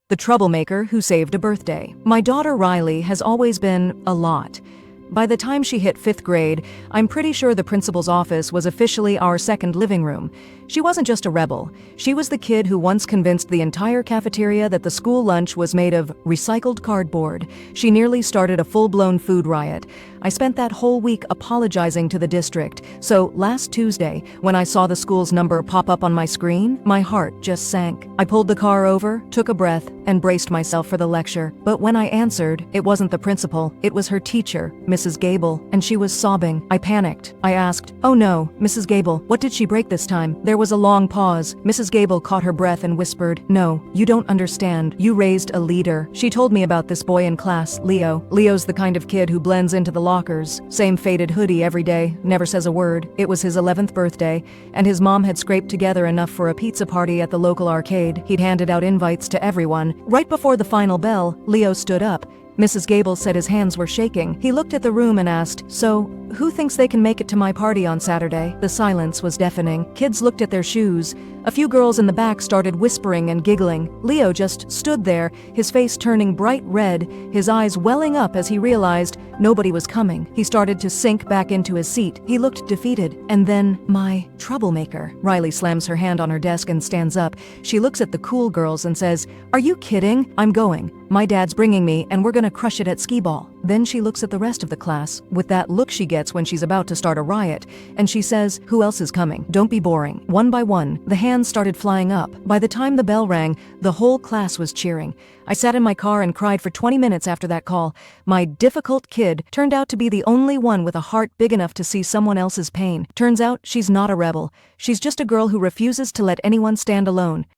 The troublemaker who saved a birthday. My daughter Riley has always been a lot. By the time she hit 5th grade, I'm pretty sure the principal's office was officially our second living room. She wasn't just a rebel. She was the kid who once convinced the entire cafeteria that the school lunch was made of recycled cardboard. She nearly started a full-blown food riot. I spent that whole week apologizing to the district. So last Tuesday, when I saw the school's number pop up on my screen, my heart just sank. I pulled the car over, took a breath, and braced myself for the lecture. But when I answered, it wasn't the principal. It was her teacher, Mrs. Gable, and she was sobbing. I panicked. I asked, "Oh no, Mrs. Gable, what did she break this time?" There was a long pause. Mrs. Gable caught her breath and whispered, "No, you don't understand. You raised a leader." She told me about this boy in class, Leo. Leo's the kind of kid who blends into the lockers. Same faded hoodie every day, never says a word. It was his 11th birthday, and his mom had scraped together enough for a pizza party at the local arcade. He'd handed out invites to everyone. Right before the final bell, Leo stood up. Mrs. Gable said his hands were shaking. He looked at the room and asked, "So, who thinks they can make it to my party on Saturday?" The silence was deafening. Kids looked at their shoes. A few girls in the back started whispering and giggling. Leo just stood there, his face turning bright red, his eyes welling up as he realized nobody was coming. He started to sink back into his seat. He looked defeated. And then, my troublemaker. Riley slams her hand on her desk and stands up. She looks at the cool girls and says, "Are you kidding? I'm going. My dad's bringing me, and we're gonna crush it at skee ball." Then she looks at the rest of the class, with that look she gets when she's about to start a riot, and she says, "Who else is coming? Don't be boring." One by one, the hands started flying up. By the time the bell rang, the whole class was cheering. I sat in my car and cried for 20 minutes after that call. My difficult kid turned out to be the only one with a heart big enough to see someone else's pain. Turns out she's not a rebel. She's just a girl who refuses to let anyone stand alone.